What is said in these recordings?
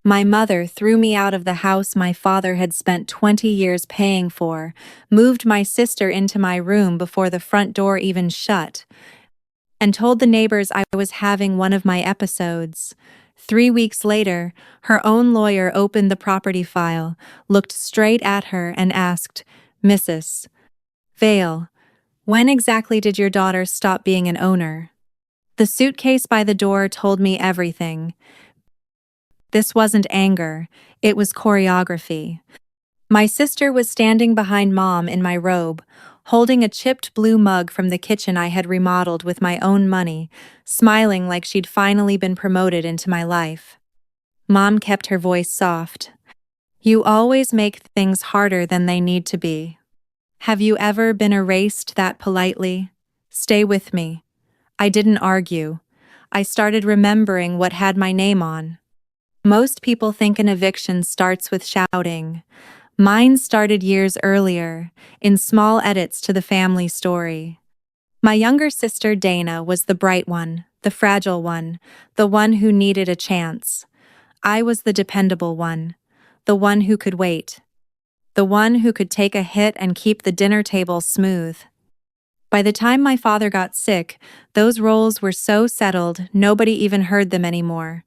My mother threw me out of the house my father had spent 20 years paying for, moved my sister into my room before the front door even shut, and told the neighbors I was having one of my episodes. 3 weeks later, her own lawyer opened the property file, looked straight at her, and asked, "Mrs. Vale, when exactly did your daughter stop being an owner?" The suitcase by the door told me everything. This wasn't anger, it was choreography. My sister was standing behind Mom in my robe, holding a chipped blue mug from the kitchen I had remodeled with my own money, smiling like she'd finally been promoted into my life. Mom kept her voice soft. "You always make things harder than they need to be. Have you ever been erased that politely? Stay with me." I didn't argue. I started remembering what had my name on. Most people think an eviction starts with shouting. Mine started years earlier, in small edits to the family story. My younger sister Dana was the bright one, the fragile one, the one who needed a chance. I was the dependable one, the one who could wait, the one who could take a hit and keep the dinner table smooth. By the time my father got sick, those roles were so settled nobody even heard them anymore.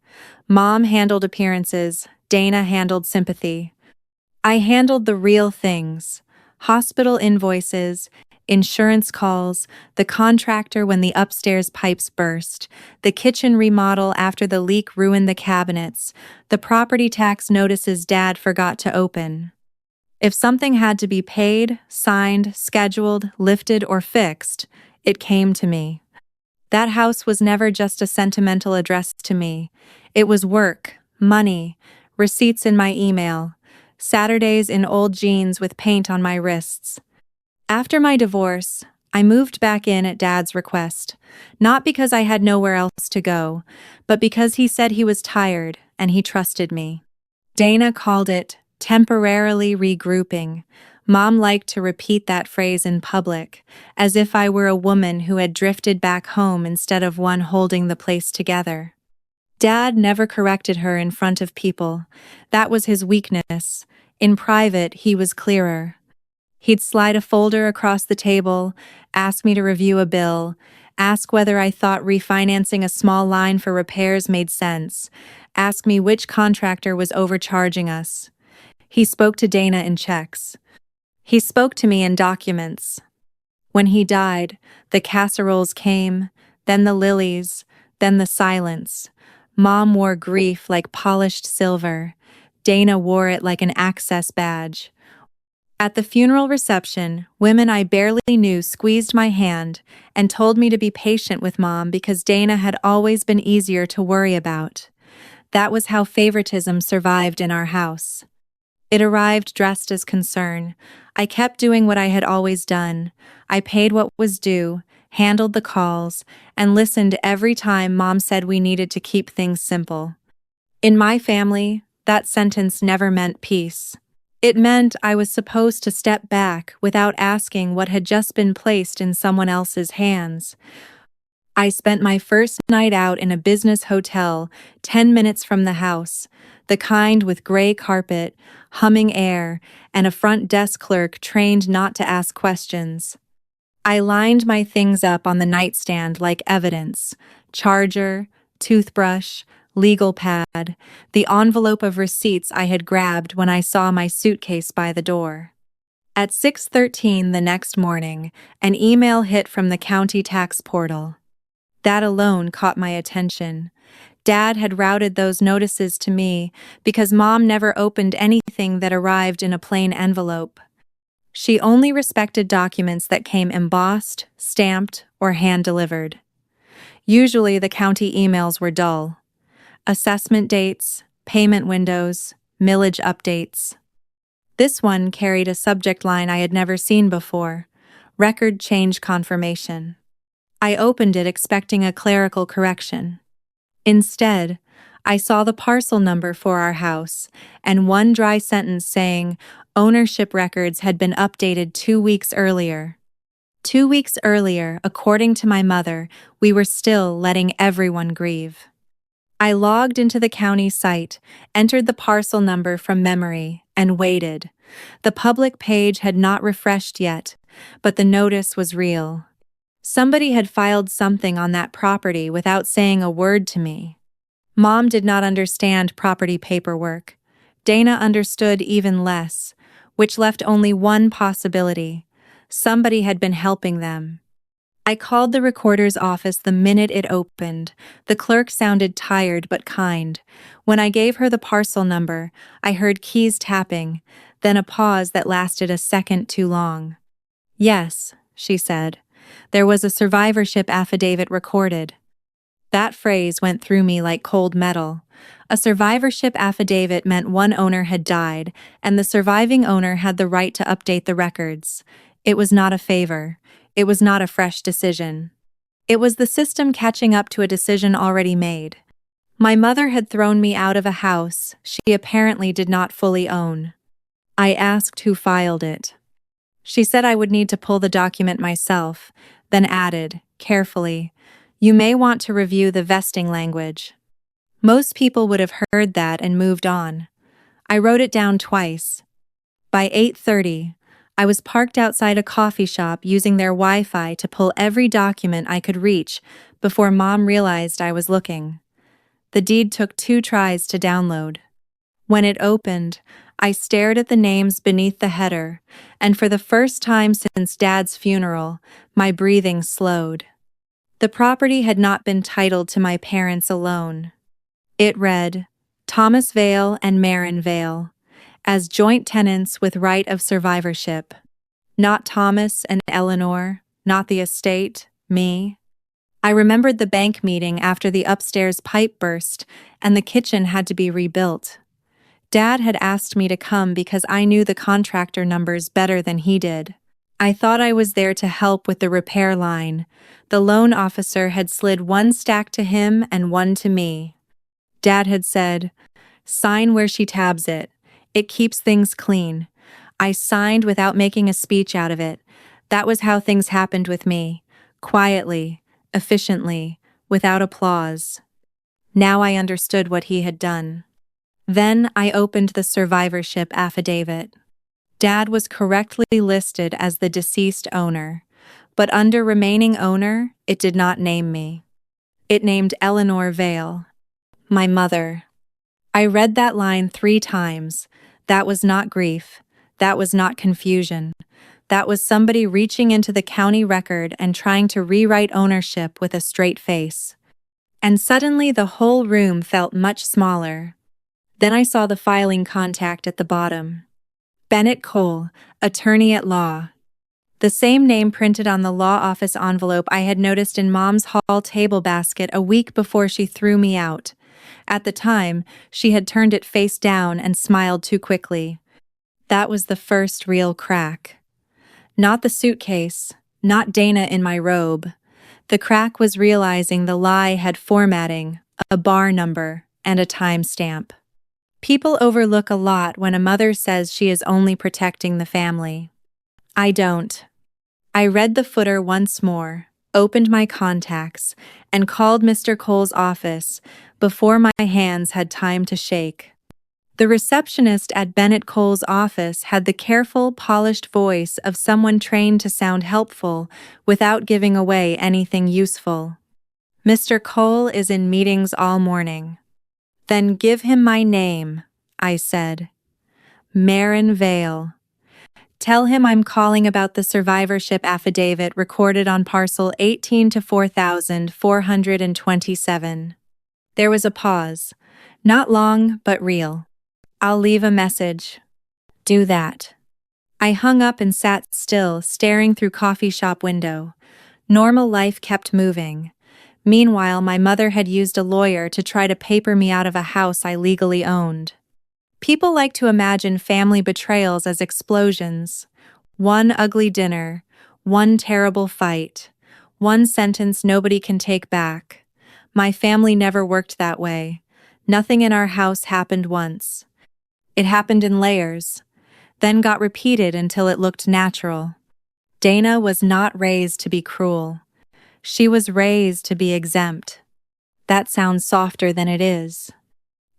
Mom handled appearances, Dana handled sympathy. I handled the real things: hospital invoices, insurance calls, the contractor when the upstairs pipes burst, the kitchen remodel after the leak ruined the cabinets, the property tax notices Dad forgot to open. If something had to be paid, signed, scheduled, lifted, or fixed, it came to me. That house was never just a sentimental address to me. It was work, money, receipts in my email, Saturdays in old jeans with paint on my wrists. After my divorce, I moved back in at Dad's request, not because I had nowhere else to go, but because he said he was tired and he trusted me. Dana called it temporarily regrouping. Mom liked to repeat that phrase in public, as if I were a woman who had drifted back home instead of one holding the place together. Dad never corrected her in front of people. That was his weakness. In private, he was clearer. He'd slide a folder across the table, ask me to review a bill, ask whether I thought refinancing a small line for repairs made sense, ask me which contractor was overcharging us. He spoke to Dana in checks. He spoke to me in documents. When he died, the casseroles came, then the lilies, then the silence. Mom wore grief like polished silver. Dana wore it like an access badge. At the funeral reception, women I barely knew squeezed my hand and told me to be patient with Mom because Dana had always been easier to worry about. That was how favoritism survived in our house. It arrived dressed as concern. I kept doing what I had always done. I paid what was due, handled the calls, and listened every time Mom said we needed to keep things simple. In my family, that sentence never meant peace. It meant I was supposed to step back without asking what had just been placed in someone else's hands. I spent my first night out in a business hotel 10 minutes from the house, the kind with gray carpet, humming air, and a front desk clerk trained not to ask questions. I lined my things up on the nightstand like evidence: charger, toothbrush, legal pad, the envelope of receipts I had grabbed when I saw my suitcase by the door. At 6:13 the next morning, an email hit from the county tax portal. That alone caught my attention. Dad had routed those notices to me because Mom never opened anything that arrived in a plain envelope. She only respected documents that came embossed, stamped, or hand-delivered. Usually the county emails were dull. Assessment dates, payment windows, millage updates. This one carried a subject line I had never seen before: record change confirmation. I opened it expecting a clerical correction. Instead, I saw the parcel number for our house and one dry sentence saying ownership records had been updated 2 weeks earlier. 2 weeks earlier, according to my mother, we were still letting everyone grieve. I logged into the county site, entered the parcel number from memory, and waited. The public page had not refreshed yet, but the notice was real. Somebody had filed something on that property without saying a word to me. Mom did not understand property paperwork. Dana understood even less, which left only one possibility. Somebody had been helping them. I called the recorder's office the minute it opened. The clerk sounded tired but kind. When I gave her the parcel number, I heard keys tapping, then a pause that lasted a second too long. "Yes," she said. "There was a survivorship affidavit recorded." That phrase went through me like cold metal. A survivorship affidavit meant one owner had died, and the surviving owner had the right to update the records. It was not a favor. It was not a fresh decision. It was the system catching up to a decision already made. My mother had thrown me out of a house she apparently did not fully own. I asked who filed it. She said I would need to pull the document myself, then added, carefully, "You may want to review the vesting language." Most people would have heard that and moved on. I wrote it down twice. By 8:30, I was parked outside a coffee shop using their Wi-Fi to pull every document I could reach before Mom realized I was looking. The deed took 2 tries to download. When it opened, I stared at the names beneath the header, and for the first time since Dad's funeral, my breathing slowed. The property had not been titled to my parents alone. It read, Thomas Vale and Maren Vale, as joint tenants with right of survivorship. Not Thomas and Eleanor, not the estate, me. I remembered the bank meeting after the upstairs pipe burst and the kitchen had to be rebuilt. Dad had asked me to come because I knew the contractor numbers better than he did. I thought I was there to help with the repair line. The loan officer had slid 1 stack to him and 1 to me. Dad had said, "Sign where she tabs it. It keeps things clean." I signed without making a speech out of it. That was how things happened with me. Quietly, efficiently, without applause. Now I understood what he had done. Then I opened the survivorship affidavit. Dad was correctly listed as the deceased owner, but under remaining owner, it did not name me. It named Eleanor Vale, my mother. I read that line 3 times. That was not grief. That was not confusion. That was somebody reaching into the county record and trying to rewrite ownership with a straight face. And suddenly the whole room felt much smaller. Then I saw the filing contact at the bottom. Bennett Cole, attorney at law. The same name printed on the law office envelope I had noticed in Mom's hall table basket a week before she threw me out. At the time, she had turned it face down and smiled too quickly. That was the first real crack. Not the suitcase, not Dana in my robe. The crack was realizing the lie had formatting, a bar number, and a timestamp. People overlook a lot when a mother says she is only protecting the family. I don't. I read the footer once more, opened my contacts, and called Mr. Cole's office before my hands had time to shake. The receptionist at Bennett Cole's office had the careful, polished voice of someone trained to sound helpful without giving away anything useful. "Mr. Cole is in meetings all morning." "Then give him my name," I said. "Maren Vale. Tell him I'm calling about the survivorship affidavit recorded on parcel 18 to 4427. There was a pause. Not long, but real. "I'll leave a message." "Do that." I hung up and sat still, staring through coffee shop window. Normal life kept moving. Meanwhile, my mother had used a lawyer to try to paper me out of a house I legally owned. People like to imagine family betrayals as explosions. One ugly dinner, one terrible fight, one sentence nobody can take back. My family never worked that way. Nothing in our house happened once. It happened in layers, then got repeated until it looked natural. Dana was not raised to be cruel. She was raised to be exempt. That sounds softer than it is.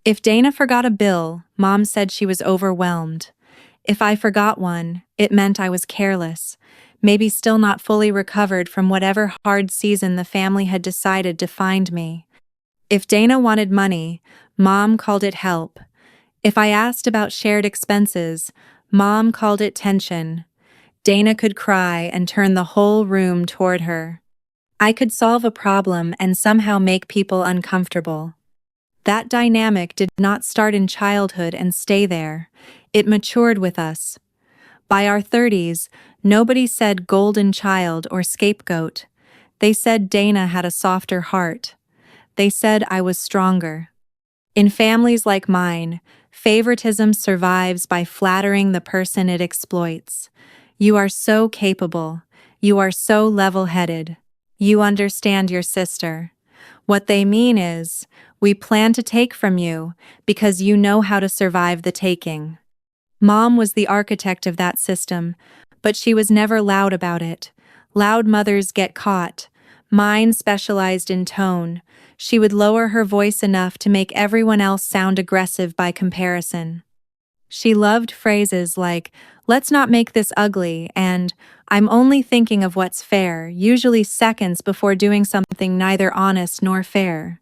If Dana forgot a bill, Mom said she was overwhelmed. If I forgot one, it meant I was careless, maybe still not fully recovered from whatever hard season the family had decided to find me. If Dana wanted money, Mom called it help. If I asked about shared expenses, Mom called it tension. Dana could cry and turn the whole room toward her. I could solve a problem and somehow make people uncomfortable. That dynamic did not start in childhood and stay there. It matured with us. By our 30s, nobody said golden child or scapegoat. They said Dana had a softer heart. They said I was stronger. In families like mine, favoritism survives by flattering the person it exploits. You are so capable. You are so level-headed. You understand your sister. What they mean is, we plan to take from you because you know how to survive the taking. Mom was the architect of that system, but she was never loud about it. Loud mothers get caught. Mine specialized in tone. She would lower her voice enough to make everyone else sound aggressive by comparison. She loved phrases like, "Let's not make this ugly," and "I'm only thinking of what's fair," usually seconds before doing something neither honest nor fair.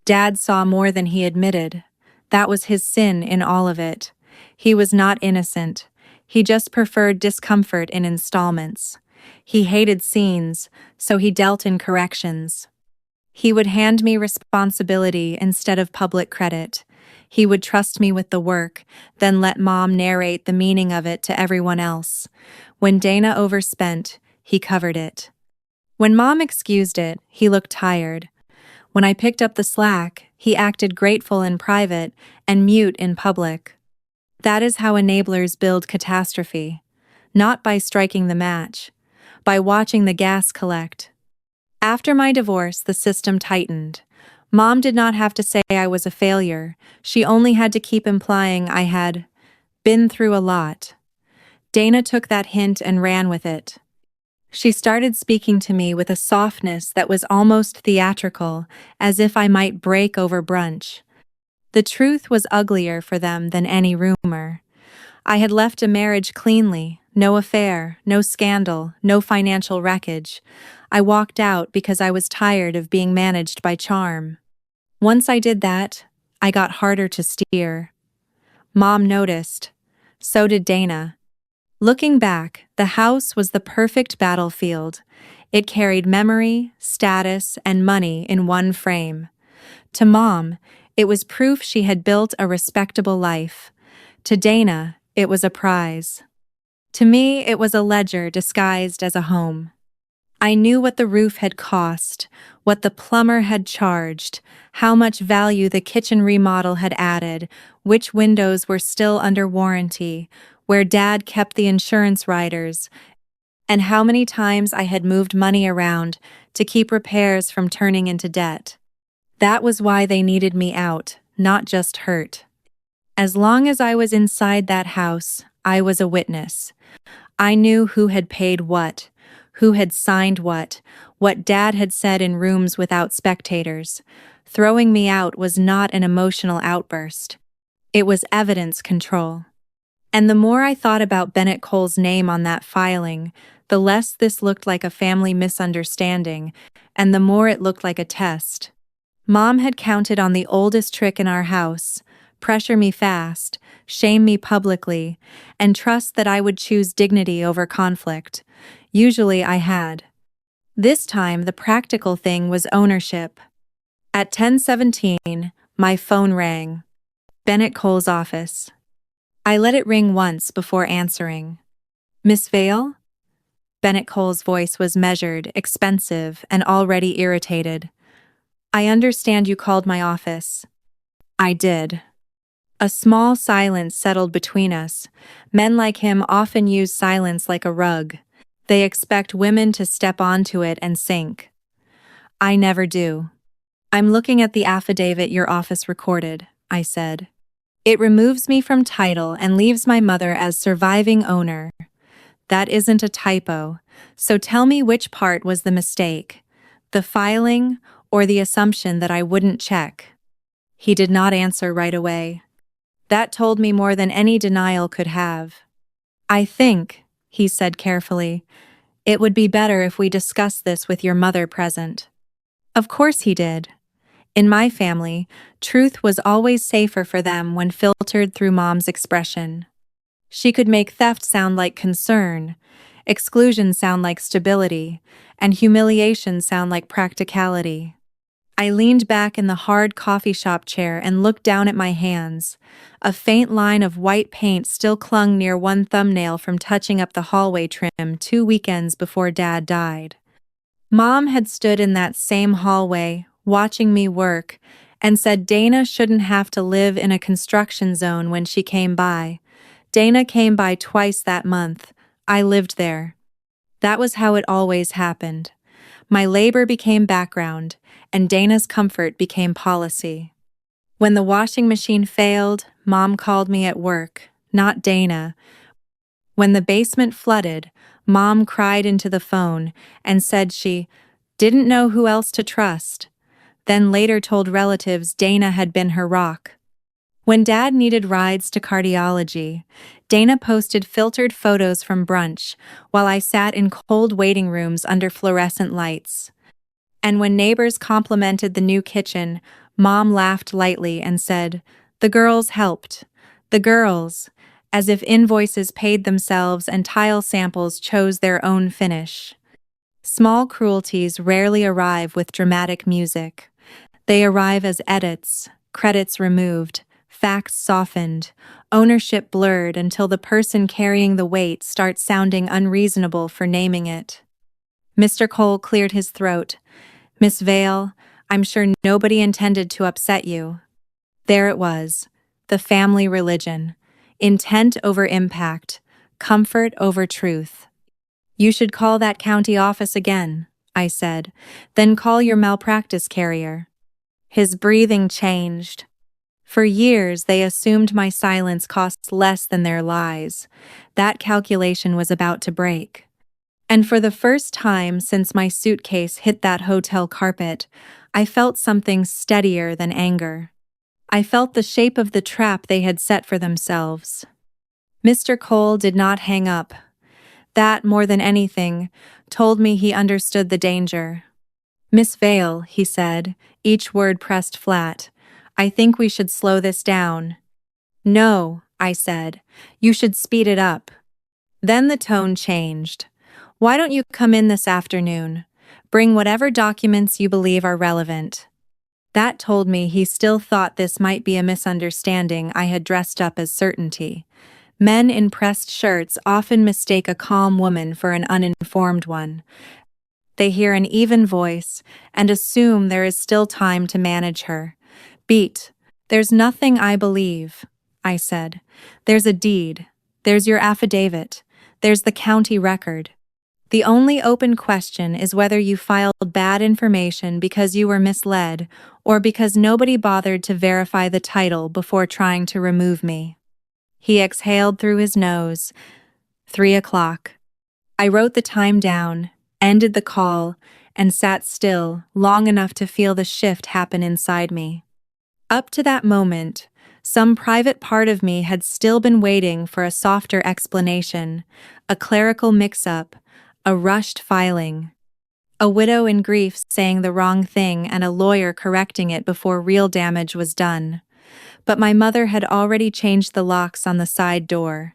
Dad saw more than he admitted. That was his sin in all of it. He was not innocent. He just preferred discomfort in installments. He hated scenes, so he dealt in corrections. He would hand me responsibility instead of public credit. He would trust me with the work, then let Mom narrate the meaning of it to everyone else. When Dana overspent, he covered it. When Mom excused it, he looked tired. When I picked up the slack, he acted grateful in private and mute in public. That is how enablers build catastrophe. Not by striking the match, by watching the gas collect. After my divorce, the system tightened. Mom did not have to say I was a failure. She only had to keep implying I had been through a lot. Dana took that hint and ran with it. She started speaking to me with a softness that was almost theatrical, as if I might break over brunch. The truth was uglier for them than any rumor. I had left a marriage cleanly, no affair, no scandal, no financial wreckage. I walked out because I was tired of being managed by charm. Once I did that, I got harder to steer. Mom noticed. So did Dana. Looking back, the house was the perfect battlefield. It carried memory, status, and money in one frame. To Mom, it was proof she had built a respectable life. To Dana, it was a prize. To me, it was a ledger disguised as a home. I knew what the roof had cost, what the plumber had charged, how much value the kitchen remodel had added, which windows were still under warranty, where Dad kept the insurance riders, and how many times I had moved money around to keep repairs from turning into debt. That was why they needed me out, not just hurt. As long as I was inside that house, I was a witness. I knew who had paid what, who had signed what Dad had said in rooms without spectators. Throwing me out was not an emotional outburst. It was evidence control. And the more I thought about Bennett Cole's name on that filing, the less this looked like a family misunderstanding, and the more it looked like a test. Mom had counted on the oldest trick in our house: pressure me fast, shame me publicly, and trust that I would choose dignity over conflict. Usually I had. This time the practical thing was ownership. At 10:17, my phone rang. Bennett Cole's office. I let it ring once before answering. "Miss Vale?" Bennett Cole's voice was measured, expensive, and already irritated. "I understand you called my office." I did. A small silence settled between us. Men like him often use silence like a rug. They expect women to step onto it and sink. I never do. "I'm looking at the affidavit your office recorded," I said. "It removes me from title and leaves my mother as surviving owner. That isn't a typo, so tell me which part was the mistake, the filing or the assumption that I wouldn't check. He did not answer right away. That told me more than any denial could have. "I think," he said carefully, "it would be better if we discuss this with your mother present." Of course he did. In my family, truth was always safer for them when filtered through Mom's expression. She could make theft sound like concern, exclusion sound like stability, and humiliation sound like practicality. I leaned back in the hard coffee shop chair and looked down at my hands. A faint line of white paint still clung near one thumbnail from touching up the hallway trim 2 weekends before Dad died. Mom had stood in that same hallway, watching me work, and said Dana shouldn't have to live in a construction zone when she came by. Dana came by twice that month. I lived there. That was how it always happened. My labor became background, and Dana's comfort became policy. When the washing machine failed, Mom called me at work, not Dana. When the basement flooded, Mom cried into the phone and said she didn't know who else to trust, then later told relatives Dana had been her rock. When Dad needed rides to cardiology, Dana posted filtered photos from brunch while I sat in cold waiting rooms under fluorescent lights. And when neighbors complimented the new kitchen, Mom laughed lightly and said, "The girls helped. The girls," as if invoices paid themselves and tile samples chose their own finish. Small cruelties rarely arrive with dramatic music. They arrive as edits, credits removed, facts softened, ownership blurred until the person carrying the weight starts sounding unreasonable for naming it. Mr. Cole cleared his throat. "Miss Vale, I'm sure nobody intended to upset you." There it was, the family religion. Intent over impact, comfort over truth. "You should call that county office again," I said, "then call your malpractice carrier." His breathing changed. For years, they assumed my silence costs less than their lies. That calculation was about to break. And for the first time since my suitcase hit that hotel carpet, I felt something steadier than anger. I felt the shape of the trap they had set for themselves. Mr. Cole did not hang up. That, more than anything, told me he understood the danger. "Miss Vale," he said, each word pressed flat, "I think we should slow this down." "No," I said, "you should speed it up." Then the tone changed. "Why don't you come in this afternoon? Bring whatever documents you believe are relevant." That told me he still thought this might be a misunderstanding I had dressed up as certainty. Men in pressed shirts often mistake a calm woman for an uninformed one. They hear an even voice and assume there is still time to manage her. "Beat, there's nothing I believe," I said. "There's a deed. There's your affidavit. There's the county record. The only open question is whether you filed bad information because you were misled or because nobody bothered to verify the title before trying to remove me." He exhaled through his nose. 3 o'clock. I wrote the time down, ended the call, and sat still long enough to feel the shift happen inside me. Up to that moment, some private part of me had still been waiting for a softer explanation, a clerical mix-up, a rushed filing. A widow in grief saying the wrong thing and a lawyer correcting it before real damage was done. But my mother had already changed the locks on the side door.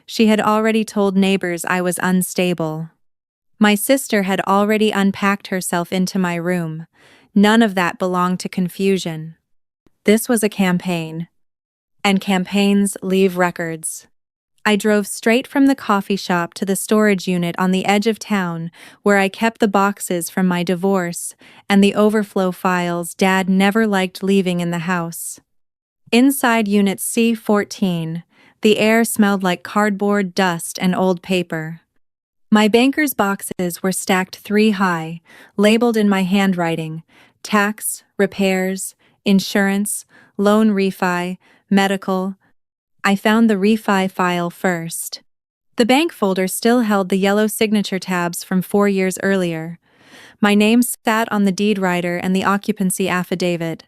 She had already told neighbors I was unstable. My sister had already unpacked herself into my room. None of that belonged to confusion. This was a campaign. And campaigns leave records. I drove straight from the coffee shop to the storage unit on the edge of town, where I kept the boxes from my divorce and the overflow files Dad never liked leaving in the house. Inside Unit C14, the air smelled like cardboard, dust, and old paper. My banker's boxes were stacked 3 high, labeled in my handwriting: tax, repairs, insurance, loan refi, medical. I found the refi file first. The bank folder still held the yellow signature tabs from 4 years earlier. My name sat on the deed rider and the occupancy affidavit.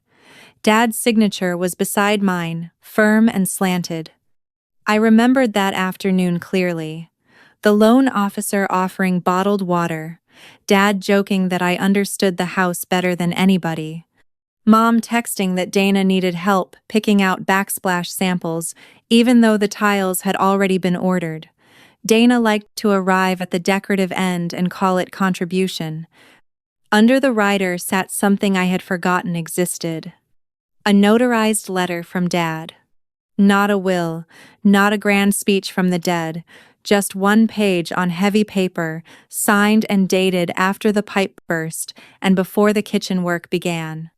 Dad's signature was beside mine, firm and slanted. I remembered that afternoon clearly. The loan officer offering bottled water, Dad joking that I understood the house better than anybody, Mom texting that Dana needed help picking out backsplash samples, even though the tiles had already been ordered. Dana liked to arrive at the decorative end and call it contribution. Under the rider sat something I had forgotten existed. A notarized letter from Dad. Not a will, not a grand speech from the dead, just one page on heavy paper, signed and dated after the pipe burst and before the kitchen work began.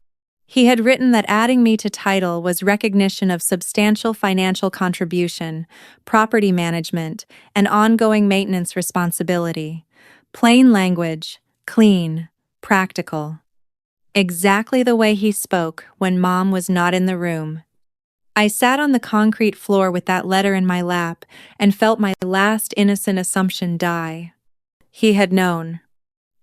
He had written that adding me to title was recognition of substantial financial contribution, property management, and ongoing maintenance responsibility. Plain language, clean, practical. Exactly the way he spoke when Mom was not in the room. I sat on the concrete floor with that letter in my lap and felt my last innocent assumption die. He had known.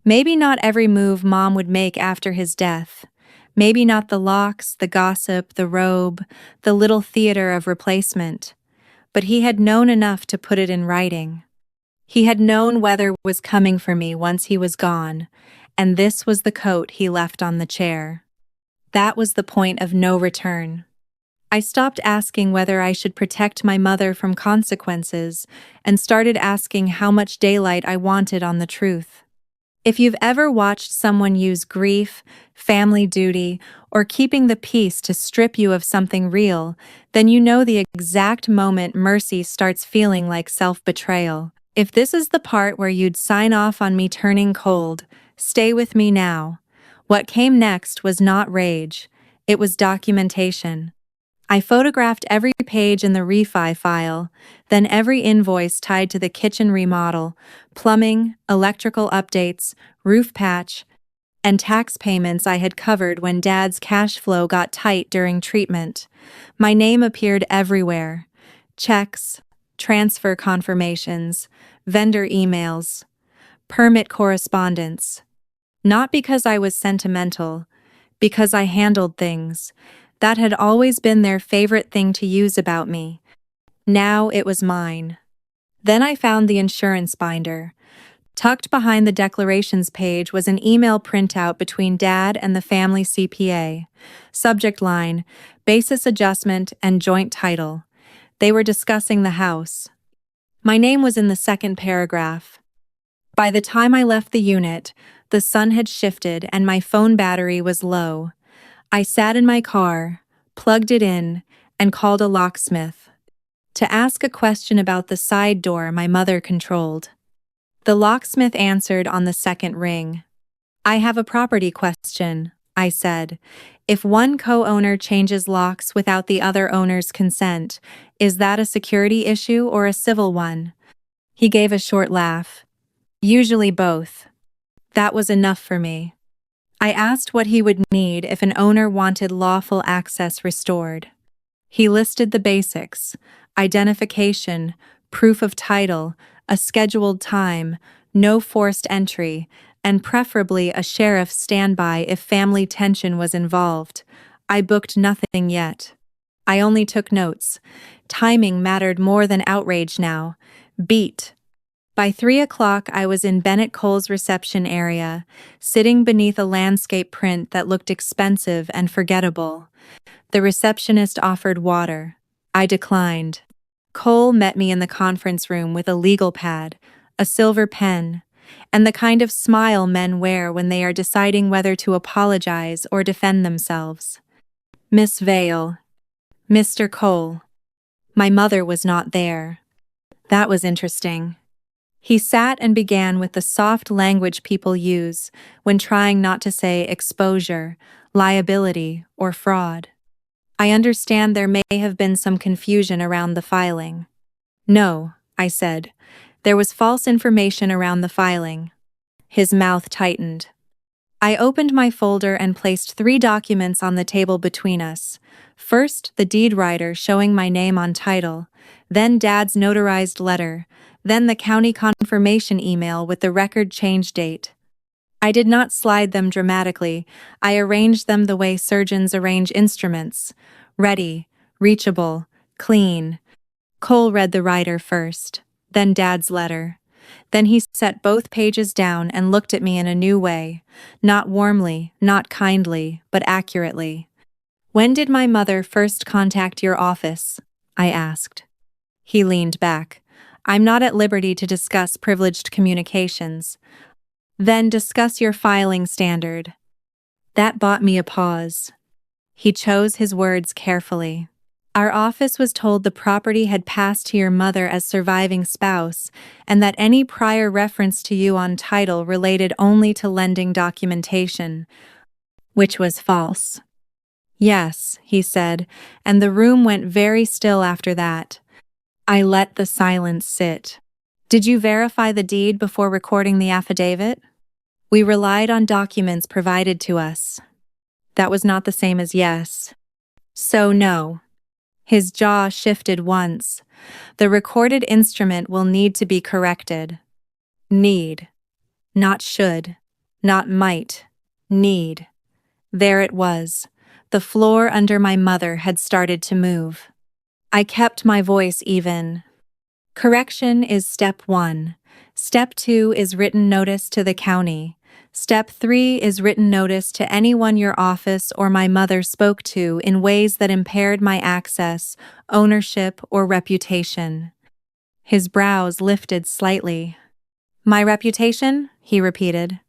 Maybe not every move Mom would make after his death. Maybe not the locks, the gossip, the robe, the little theater of replacement. But he had known enough to put it in writing. He had known weather was coming for me once he was gone, and this was the coat he left on the chair. That was the point of no return. I stopped asking whether I should protect my mother from consequences and started asking how much daylight I wanted on the truth. If you've ever watched someone use grief, family duty, or keeping the peace to strip you of something real, then you know the exact moment mercy starts feeling like self-betrayal. If this is the part where you'd sign off on me turning cold, stay with me now. What came next was not rage, it was documentation. I photographed every page in the refi file, then every invoice tied to the kitchen remodel, plumbing, electrical updates, roof patch, and tax payments I had covered when Dad's cash flow got tight during treatment. My name appeared everywhere. Checks, transfer confirmations, vendor emails, permit correspondence. Not because I was sentimental, because I handled things. That had always been their favorite thing to use about me. Now it was mine. Then I found the insurance binder. Tucked behind the declarations page was an email printout between Dad and the family CPA. Subject line, basis adjustment and joint title. They were discussing the house. My name was in the second paragraph. By the time I left the unit, the sun had shifted and my phone battery was low. I sat in my car, plugged it in, and called a locksmith to ask a question about the side door my mother controlled. The locksmith answered on the second ring. I have a property question, I said. If one co-owner changes locks without the other owner's consent, is that a security issue or a civil one? He gave a short laugh. Usually both. That was enough for me. I asked what he would need if an owner wanted lawful access restored. He listed the basics: identification, proof of title, a scheduled time, no forced entry, and preferably a sheriff's standby if family tension was involved. I booked nothing yet. I only took notes. Timing mattered more than outrage now. Beat. By 3 o'clock, I was in Bennett Cole's reception area, sitting beneath a landscape print that looked expensive and forgettable. The receptionist offered water. I declined. Cole met me in the conference room with a legal pad, a silver pen, and the kind of smile men wear when they are deciding whether to apologize or defend themselves. Miss Vale. Mr. Cole. My mother was not there. That was interesting. He sat and began with the soft language people use when trying not to say exposure, liability, or fraud. I understand there may have been some confusion around the filing. No, I said. There was false information around the filing. His mouth tightened. I opened my folder and placed 3 documents on the table between us. First, the deed rider showing my name on title, then Dad's notarized letter, then the county confirmation email with the record change date. I did not slide them dramatically. I arranged them the way surgeons arrange instruments. Ready, reachable, clean. Cole read the writer first, then Dad's letter. Then he set both pages down and looked at me in a new way. Not warmly, not kindly, but accurately. "When did my mother first contact your office?" I asked. He leaned back. "I'm not at liberty to discuss privileged communications." "Then discuss your filing standard." That bought me a pause. He chose his words carefully. "Our office was told the property had passed to your mother as surviving spouse, and that any prior reference to you on title related only to lending documentation," which was false. "Yes," he said, and the room went very still after that. I let the silence sit. "Did you verify the deed before recording the affidavit?" "We relied on documents provided to us." That was not the same as yes. "So no." His jaw shifted once. "The recorded instrument will need to be corrected." Need. Not should. Not might. Need. There it was. The floor under my mother had started to move. I kept my voice even. "Correction is step 1. Step 2 is written notice to the county. Step 3 is written notice to anyone your office or my mother spoke to in ways that impaired my access, ownership, or reputation." His brows lifted slightly. "My reputation?" he repeated.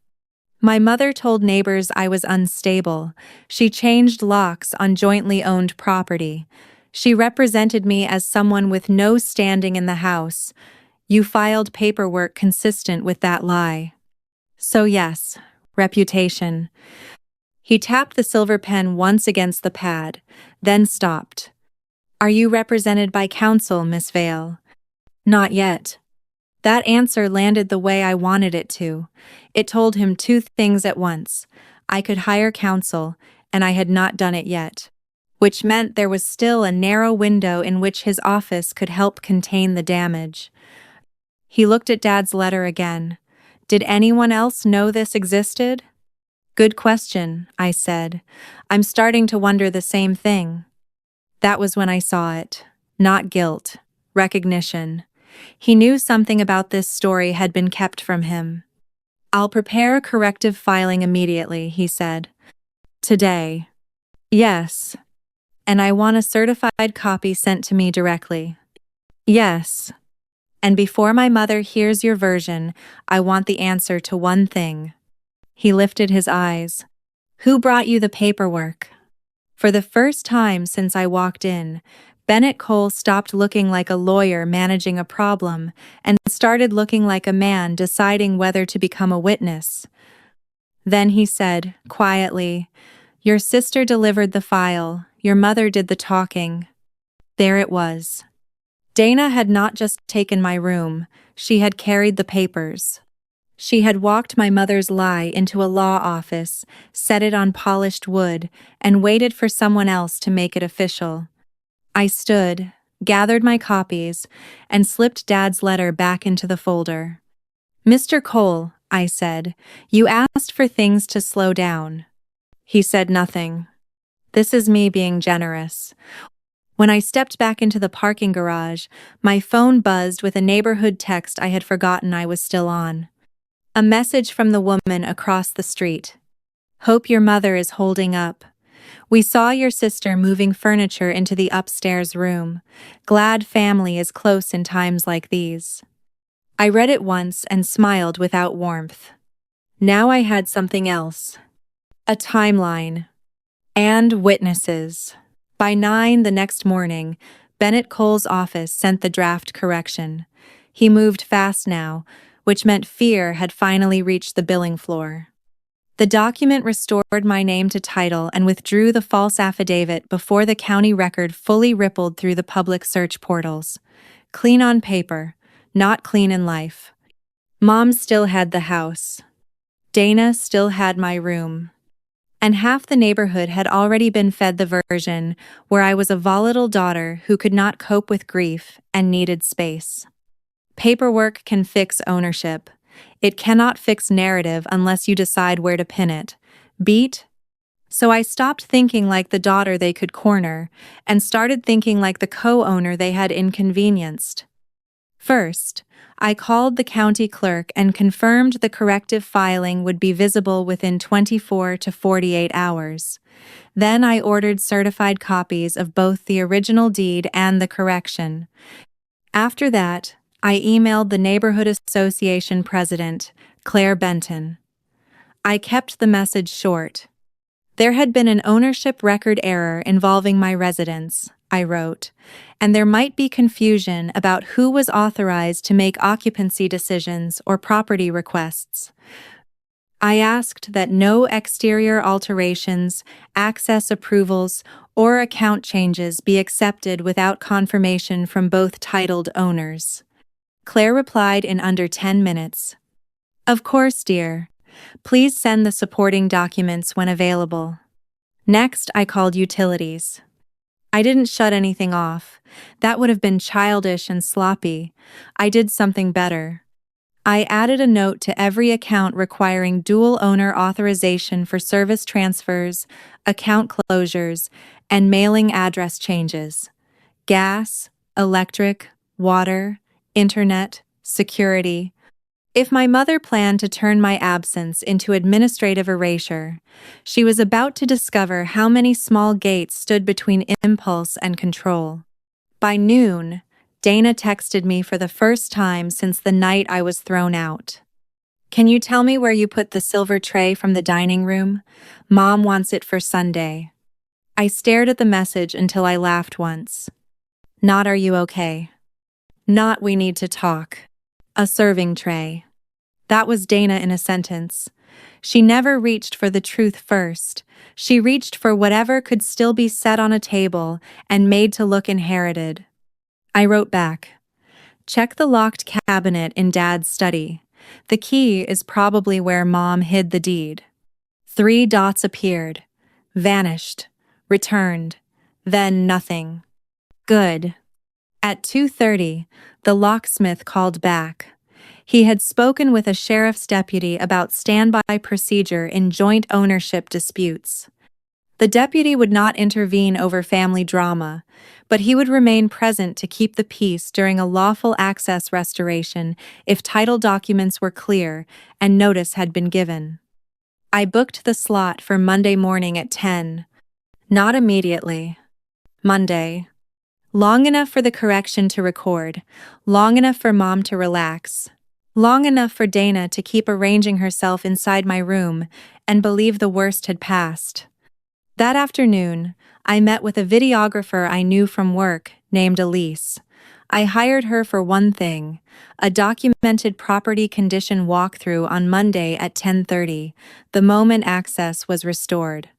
"My mother told neighbors I was unstable. She changed locks on jointly owned property. She represented me as someone with no standing in the house. You filed paperwork consistent with that lie." "So yes, reputation." He tapped the silver pen once against the pad, then stopped. "Are you represented by counsel, Miss Vale?" "Not yet." That answer landed the way I wanted it to. It told him two things at once. I could hire counsel, and I had not done it yet. Which meant there was still a narrow window in which his office could help contain the damage. He looked at Dad's letter again. "Did anyone else know this existed?" "Good question," I said. "I'm starting to wonder the same thing." That was when I saw it. Not guilt. Recognition. He knew something about this story had been kept from him. "I'll prepare a corrective filing immediately," he said. "Today." "Yes." "And I want a certified copy sent to me directly." "Yes." "And before my mother hears your version, I want the answer to one thing." He lifted his eyes. "Who brought you the paperwork?" For the first time since I walked in, Bennett Cole stopped looking like a lawyer managing a problem and started looking like a man deciding whether to become a witness. Then he said, quietly, "Your sister delivered the file. Your mother did the talking." There it was. Dana had not just taken my room, she had carried the papers. She had walked my mother's lie into a law office, set it on polished wood, and waited for someone else to make it official. I stood, gathered my copies, and slipped Dad's letter back into the folder. "Mr. Cole," I said, "you asked for things to slow down." He said nothing. This is me being generous. When I stepped back into the parking garage, my phone buzzed with a neighborhood text I had forgotten I was still on. A message from the woman across the street. "Hope your mother is holding up. We saw your sister moving furniture into the upstairs room. Glad family is close in times like these." I read it once and smiled without warmth. Now I had something else. A timeline. And witnesses. By 9 the next morning, Bennett Cole's office sent the draft correction. He moved fast now, which meant fear had finally reached the billing floor. The document restored my name to title and withdrew the false affidavit before the county record fully rippled through the public search portals. Clean on paper, not clean in life. Mom still had the house. Dana still had my room. And half the neighborhood had already been fed the version where I was a volatile daughter who could not cope with grief and needed space. Paperwork can fix ownership. It cannot fix narrative unless you decide where to pin it. Beat? So I stopped thinking like the daughter they could corner and started thinking like the co-owner they had inconvenienced. First, I called the county clerk and confirmed the corrective filing would be visible within 24 to 48 hours. Then I ordered certified copies of both the original deed and the correction. After that, I emailed the neighborhood association president, Claire Benton. I kept the message short. There had been an ownership record error involving my residence, I wrote, and there might be confusion about who was authorized to make occupancy decisions or property requests. I asked that no exterior alterations, access approvals, or account changes be accepted without confirmation from both titled owners. Claire replied in under 10 minutes. Of course, dear. Please send the supporting documents when available. Next, I called utilities. I didn't shut anything off. That would have been childish and sloppy. I did something better. I added a note to every account requiring dual owner authorization for service transfers, account closures, and mailing address changes. Gas, electric, water, internet, security. If my mother planned to turn my absence into administrative erasure, she was about to discover how many small gates stood between impulse and control. By noon, Dana texted me for the first time since the night I was thrown out. Can you tell me where you put the silver tray from the dining room? Mom wants it for Sunday. I stared at the message until I laughed once. Not are you okay? Not we need to talk. A serving tray. That was Dana in a sentence. She never reached for the truth first. She reached for whatever could still be set on a table and made to look inherited. I wrote back. Check the locked cabinet in Dad's study. The key is probably where Mom hid the deed. 3 dots appeared. Vanished. Returned. Then nothing. Good. At 2:30, the locksmith called back. He had spoken with a sheriff's deputy about standby procedure in joint ownership disputes. The deputy would not intervene over family drama, but he would remain present to keep the peace during a lawful access restoration if title documents were clear and notice had been given. I booked the slot for Monday morning at 10. Not immediately. Monday. Long enough for the correction to record, long enough for Mom to relax, long enough for Dana to keep arranging herself inside my room and believe the worst had passed. That afternoon, I met with a videographer I knew from work named Elise. I hired her for one thing, a documented property condition walkthrough on Monday at 10:30, the moment access was restored.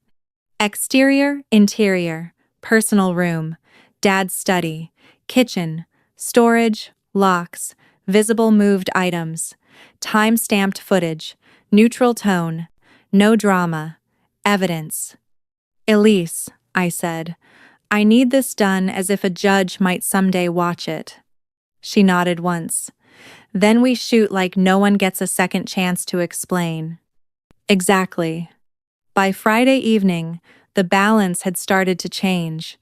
Exterior, interior, personal room, Dad's study, kitchen, storage, locks, visible moved items, time-stamped footage, neutral tone, no drama, evidence. Elise, I said, I need this done as if a judge might someday watch it. She nodded once. Then we shoot like no one gets a second chance to explain. Exactly. By Friday evening, the balance had started to change.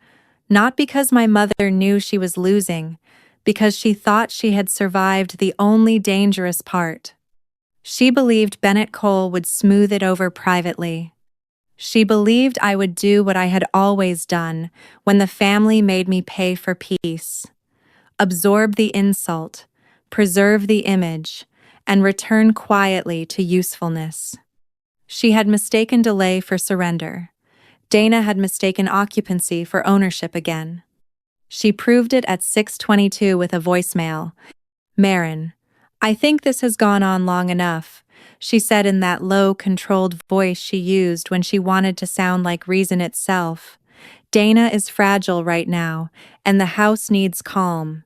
Not because my mother knew she was losing, because she thought she had survived the only dangerous part. She believed Bennett Cole would smooth it over privately. She believed I would do what I had always done when the family made me pay for peace. Absorb the insult, preserve the image, and return quietly to usefulness. She had mistaken delay for surrender. Dana had mistaken occupancy for ownership again. She proved it at 6:22 with a voicemail. Marin, I think this has gone on long enough, she said in that low, controlled voice she used when she wanted to sound like reason itself. Dana is fragile right now, and the house needs calm.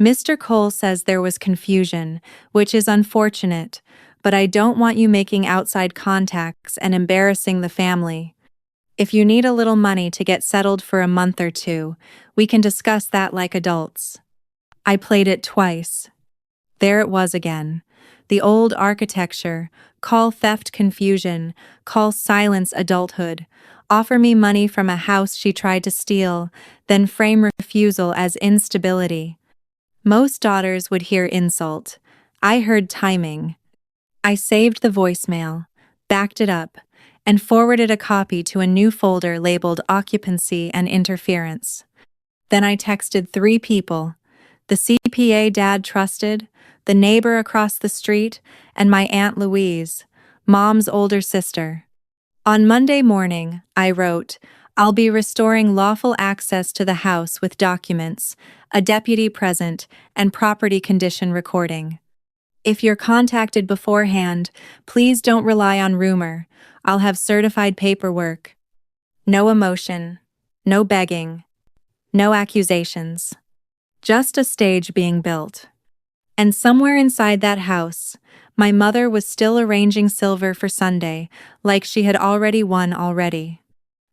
Mr. Cole says there was confusion, which is unfortunate, but I don't want you making outside contacts and embarrassing the family. If you need a little money to get settled for a month or 2, we can discuss that like adults. I played it twice. There it was again. the old architecture, call theft confusion, call silence adulthood, offer me money from a house she tried to steal, then frame refusal as instability. Most daughters would hear insult. I heard timing. I saved the voicemail, backed it up, and forwarded a copy to a new folder labeled Occupancy and Interference. Then I texted 3 people: the CPA Dad trusted, the neighbor across the street, and my Aunt Louise, Mom's older sister. On Monday morning, I wrote, "I'll be restoring lawful access to the house with documents, a deputy present, and property condition recording. If you're contacted beforehand, please don't rely on rumor. I'll have certified paperwork. No emotion, no begging, no accusations. Just a stage being built." And somewhere inside that house, my mother was still arranging silver for Sunday, like she had already won already.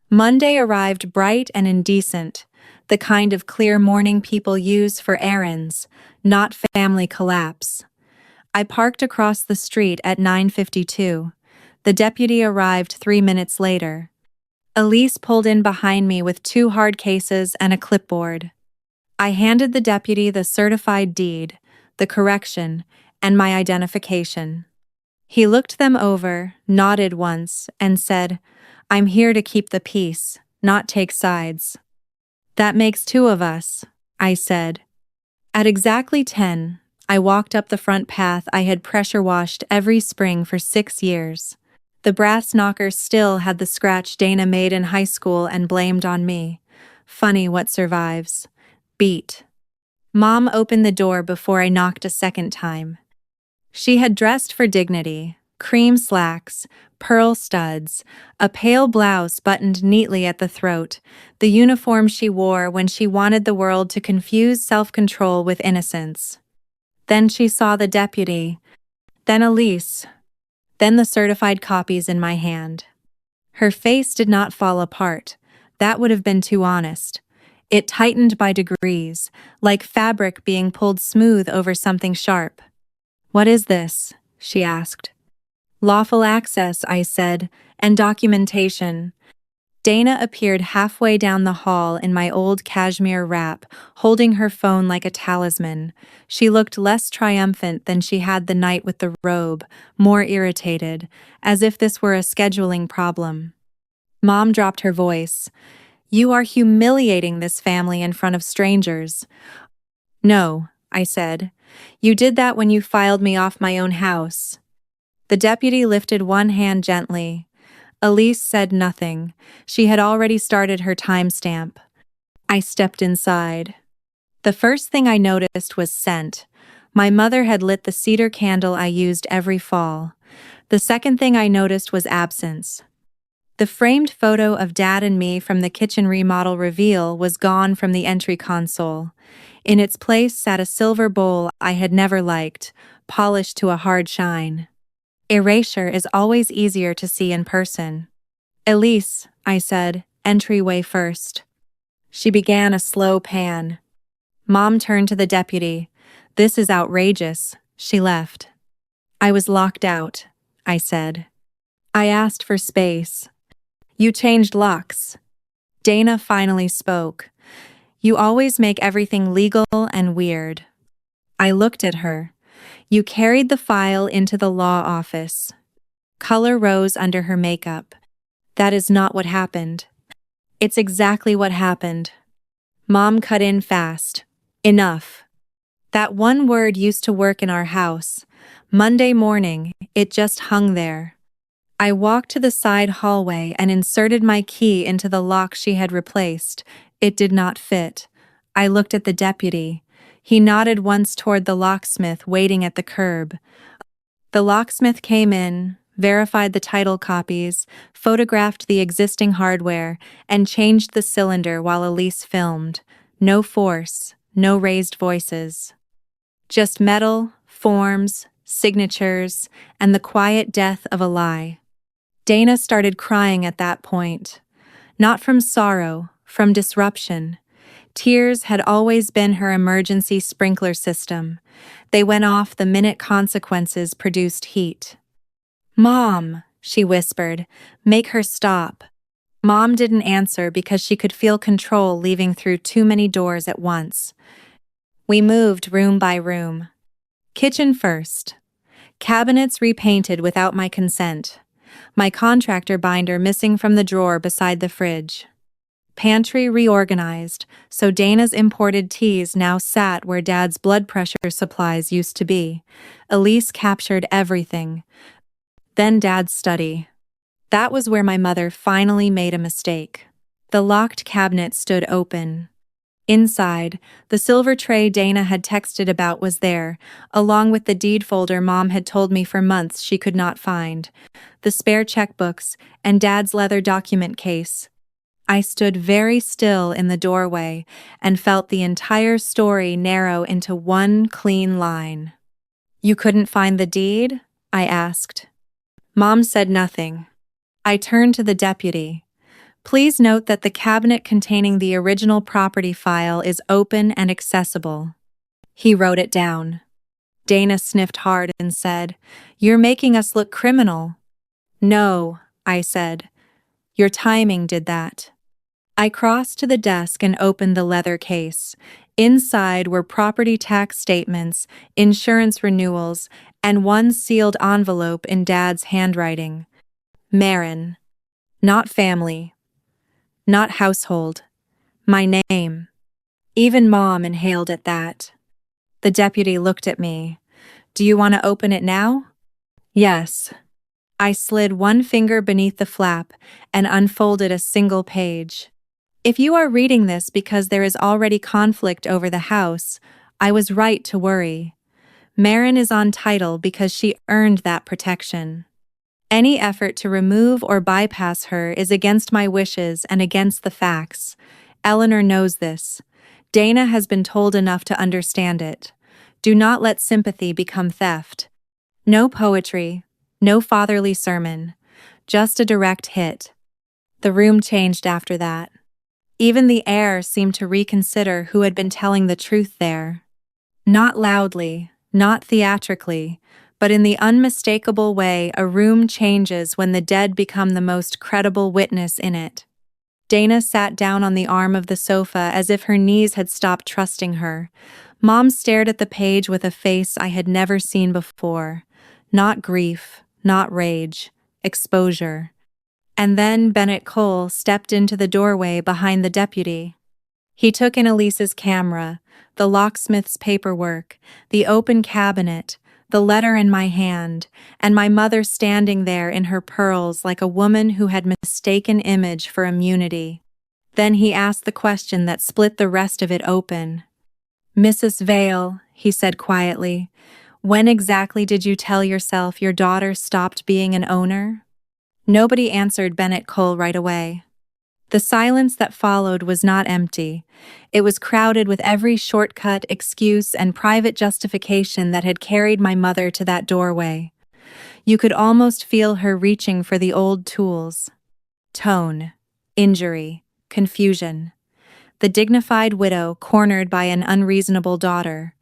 Monday arrived bright and indecent, the kind of clear morning people use for errands, not family collapse. I parked across the street at 9:52. The deputy arrived 3 minutes later. Elise pulled in behind me with 2 hard cases and a clipboard. I handed the deputy the certified deed, the correction, and my identification. He looked them over, nodded once, and said, "I'm here to keep the peace, not take sides." "That makes 2 of us," I said. At exactly 10, I walked up the front path I had pressure washed every spring for 6 years. The brass knocker still had the scratch Dana made in high school and blamed on me. Funny what survives. Beat. Mom opened the door before I knocked a second time. She had dressed for dignity: cream slacks, pearl studs, a pale blouse buttoned neatly at the throat, the uniform she wore when she wanted the world to confuse self-control with innocence. Then she saw the deputy, then Elise, then the certified copies in my hand. Her face did not fall apart. That would have been too honest. It tightened by degrees, like fabric being pulled smooth over something sharp. "What is this?" she asked. "Lawful access," I said, "and documentation." Dana appeared halfway down the hall in my old cashmere wrap, holding her phone like a talisman. She looked less triumphant than she had the night with the robe, more irritated, as if this were a scheduling problem. Mom dropped her voice. "You are humiliating this family in front of strangers." "No," I said. "You did that when you filed me off my own house." The deputy lifted one hand gently. Elise said nothing. She had already started her timestamp. I stepped inside. The first thing I noticed was scent. My mother had lit the cedar candle I used every fall. The second thing I noticed was absence. The framed photo of Dad and me from the kitchen remodel reveal was gone from the entry console. In its place sat a silver bowl I had never liked, polished to a hard shine. Erasure is always easier to see in person. "Elise," I said, "entryway first." She began a slow pan. Mom turned to the deputy. "This is outrageous." She left. "I was locked out," I said. "I asked for space." "You changed locks." Dana finally spoke. "You always make everything legal and weird." I looked at her. "You carried the file into the law office." Color rose under her makeup. "That is not what happened." "It's exactly what happened." Mom cut in fast. "Enough." That one word used to work in our house. Monday morning, it just hung there. I walked to the side hallway and inserted my key into the lock she had replaced. It did not fit. I looked at the deputy. He nodded once toward the locksmith waiting at the curb. The locksmith came in, verified the title copies, photographed the existing hardware, and changed the cylinder while Elise filmed. No force, no raised voices. Just metal, forms, signatures, and the quiet death of a lie. Dana started crying at that point. Not from sorrow, from disruption. Tears had always been her emergency sprinkler system. They went off the minute consequences produced heat. "Mom," she whispered, "make her stop." Mom didn't answer because she could feel control leaving through too many doors at once. We moved room by room. Kitchen first. Cabinets repainted without my consent. My contractor binder missing from the drawer beside the fridge. Pantry reorganized, so Dana's imported teas now sat where Dad's blood pressure supplies used to be. Elise captured everything. Then Dad's study. That was where my mother finally made a mistake. The locked cabinet stood open. Inside, the silver tray Dana had texted about was there, along with the deed folder Mom had told me for months she could not find, the spare checkbooks, and Dad's leather document case. I stood very still in the doorway and felt the entire story narrow into one clean line. "You couldn't find the deed?" I asked. Mom said nothing. I turned to the deputy. "Please note that the cabinet containing the original property file is open and accessible." He wrote it down. Dana sniffed hard and said, "You're making us look criminal." "No," I said. "Your timing did that." I crossed to the desk and opened the leather case. Inside were property tax statements, insurance renewals, and one sealed envelope in Dad's handwriting. Marin. Not family. Not household. My name. Even Mom inhaled at that. The deputy looked at me. "Do you want to open it now?" "Yes." I slid one finger beneath the flap and unfolded a single page. "If you are reading this because there is already conflict over the house, I was right to worry. Marin is on title because she earned that protection. Any effort to remove or bypass her is against my wishes and against the facts. Eleanor knows this. Dana has been told enough to understand it. Do not let sympathy become theft. No poetry, no fatherly sermon, just a direct hit." The room changed after that. Even the air seemed to reconsider who had been telling the truth there. Not loudly, not theatrically, but in the unmistakable way a room changes when the dead become the most credible witness in it. Dana sat down on the arm of the sofa as if her knees had stopped trusting her. Mom stared at the page with a face I had never seen before. Not grief, not rage, exposure. And then Bennett Cole stepped into the doorway behind the deputy. He took in Elise's camera, the locksmith's paperwork, the open cabinet, the letter in my hand, and my mother standing there in her pearls like a woman who had mistaken image for immunity. Then he asked the question that split the rest of it open. "Mrs. Vale," he said quietly, "when exactly did you tell yourself your daughter stopped being an owner?" Nobody answered Bennett Cole right away. The silence that followed was not empty. It was crowded with every shortcut, excuse, and private justification that had carried my mother to that doorway. You could almost feel her reaching for the old tools. Tone, injury, confusion. The dignified widow cornered by an unreasonable daughter.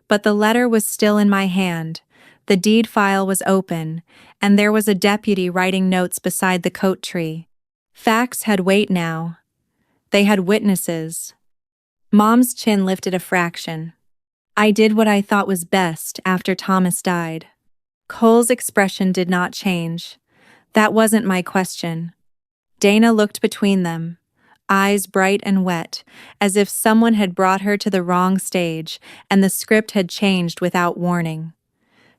But the letter was still in my hand. The deed file was open, and there was a deputy writing notes beside the coat tree. Facts had weight now. They had witnesses. Mom's chin lifted a fraction. "I did what I thought was best after Thomas died." Cole's expression did not change. "That wasn't my question." Dana looked between them, eyes bright and wet, as if someone had brought her to the wrong stage and the script had changed without warning.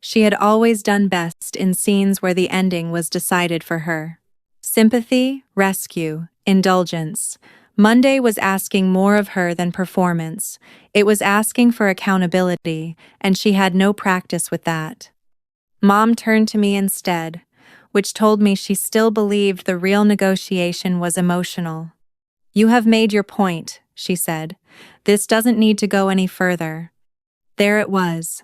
She had always done best in scenes where the ending was decided for her. Sympathy, rescue, indulgence. Monday was asking more of her than performance. It was asking for accountability, and she had no practice with that. Mom turned to me instead, which told me she still believed the real negotiation was emotional. "You have made your point," she said. "This doesn't need to go any further." There it was.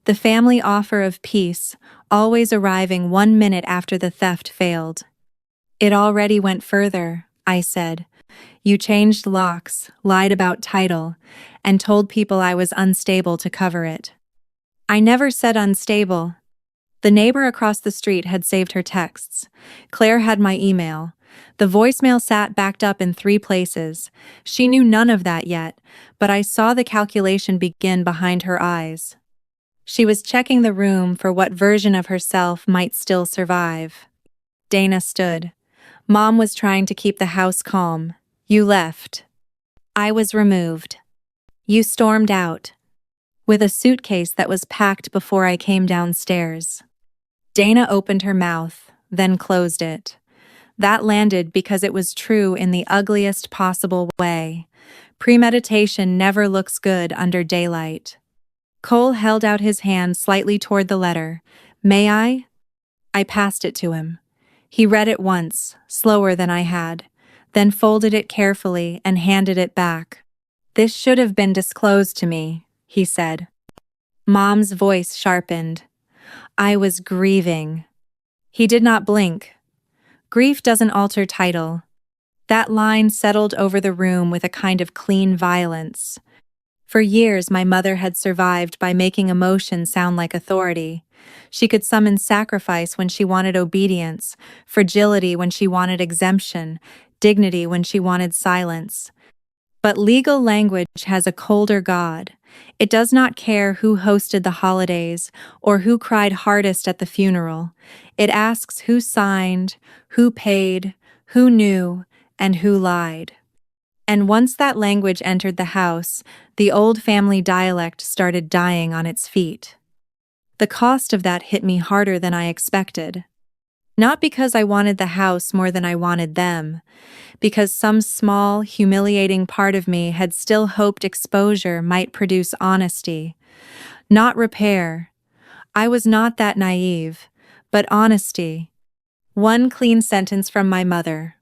The family offer of peace, always arriving 1 minute after the theft failed. "It already went further," I said. You changed locks, lied about title, and told people I was unstable to cover it. I never said unstable. The neighbor across the street had saved her texts. Claire had my email. The voicemail sat backed up in 3 places. She knew none of that yet, but I saw the calculation begin behind her eyes. She was checking the room for what version of herself might still survive. Dana stood. Mom was trying to keep the house calm. You left. I was removed. You stormed out. With a suitcase that was packed before I came downstairs. Dana opened her mouth, then closed it. That landed because it was true in the ugliest possible way. Premeditation never looks good under daylight. Cole held out his hand slightly toward the letter. May I? I passed it to him. He read it once, slower than I had, then folded it carefully and handed it back. This should have been disclosed to me, he said. Mom's voice sharpened. I was grieving. He did not blink. Grief doesn't alter title. That line settled over the room with a kind of clean violence. For years, my mother had survived by making emotion sound like authority. She could summon sacrifice when she wanted obedience, fragility when she wanted exemption, dignity when she wanted silence. But legal language has a colder God. It does not care who hosted the holidays or who cried hardest at the funeral. It asks who signed, who paid, who knew, and who lied. And once that language entered the house, the old family dialect started dying on its feet. The cost of that hit me harder than I expected. Not because I wanted the house more than I wanted them, because some small, humiliating part of me had still hoped exposure might produce honesty, not repair. I was not that naive, but honesty. One clean sentence from my mother.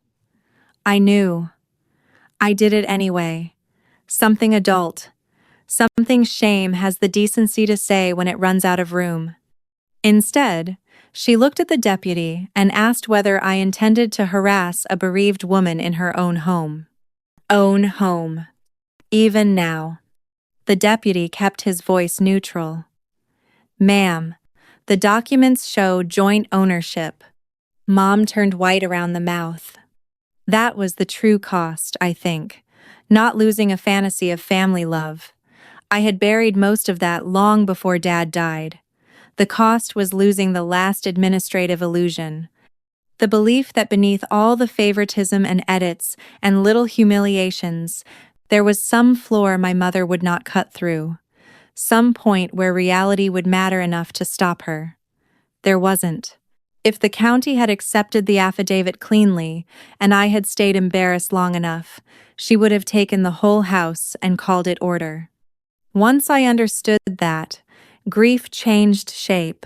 I knew. I did it anyway. Something adult. Something shame has the decency to say when it runs out of room. Instead, she looked at the deputy and asked whether I intended to harass a bereaved woman in her own home. Own home. Even now. The deputy kept his voice neutral. Ma'am, the documents show joint ownership. Mom turned white around the mouth. That was the true cost, I think, not losing a fantasy of family love. I had buried most of that long before Dad died. The cost was losing the last administrative illusion. The belief that beneath all the favoritism and edits and little humiliations, there was some floor my mother would not cut through. Some point where reality would matter enough to stop her. There wasn't. If the county had accepted the affidavit cleanly, and I had stayed embarrassed long enough, she would have taken the whole house and called it order. Once I understood that, grief changed shape.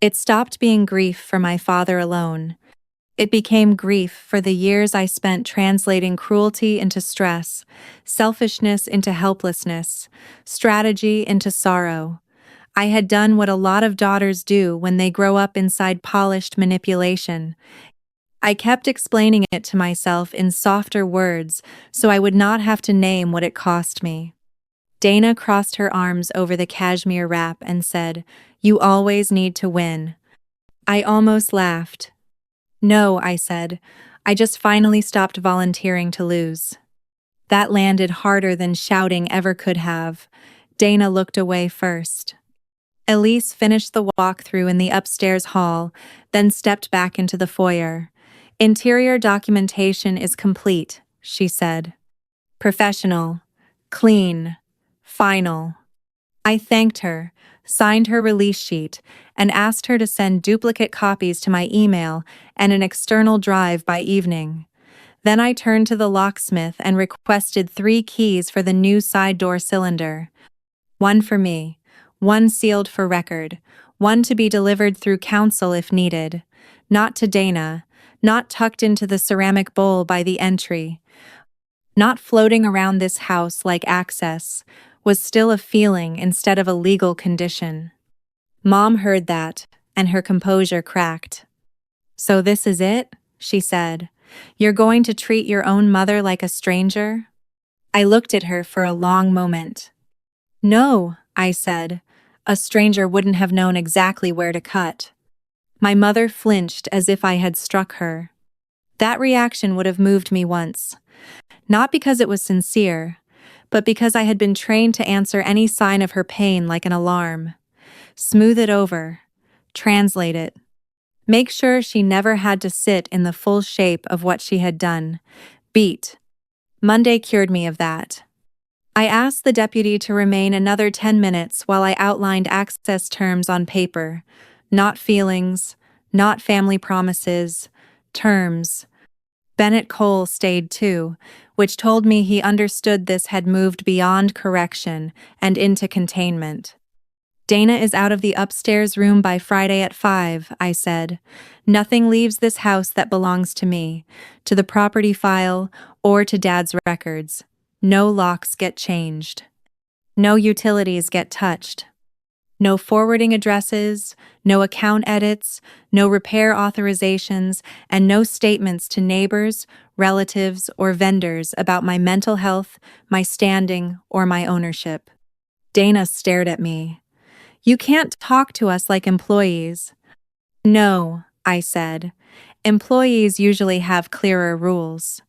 It stopped being grief for my father alone. It became grief for the years I spent translating cruelty into stress, selfishness into helplessness, strategy into sorrow. I had done what a lot of daughters do when they grow up inside polished manipulation. I kept explaining it to myself in softer words so I would not have to name what it cost me. Dana crossed her arms over the cashmere wrap and said, "You always need to win." I almost laughed. "No," I said. "I just finally stopped volunteering to lose." That landed harder than shouting ever could have. Dana looked away first. Elise finished the walkthrough in the upstairs hall, then stepped back into the foyer. "Interior documentation is complete," she said. "Professional. Clean. Final." I thanked her, signed her release sheet, and asked her to send duplicate copies to my email and an external drive by evening. Then I turned to the locksmith and requested 3 keys for the new side door cylinder. One for me, one sealed for record, one to be delivered through council if needed, not to Dana, not tucked into the ceramic bowl by the entry, not floating around this house like access, was still a feeling instead of a legal condition. Mom heard that, and her composure cracked. "So this is it?" she said. You're going to treat your own mother like a stranger? I looked at her for a long moment. No, I said. A stranger wouldn't have known exactly where to cut. My mother flinched as if I had struck her. That reaction would have moved me once. Not because it was sincere, but because I had been trained to answer any sign of her pain like an alarm. Smooth it over. Translate it. Make sure she never had to sit in the full shape of what she had done. Beat. Monday cured me of that. I asked the deputy to remain another 10 minutes while I outlined access terms on paper. Not feelings, not family promises, terms. Bennett Cole stayed too, which told me he understood this had moved beyond correction and into containment. Dana is out of the upstairs room by Friday at 5, I said. Nothing leaves this house that belongs to me, to the property file, or to Dad's records. No locks get changed. No utilities get touched. No forwarding addresses, no account edits, no repair authorizations, and no statements to neighbors, relatives, or vendors about my mental health, my standing, or my ownership. Dana stared at me. You can't talk to us like employees. No, I said. Employees usually have clearer rules.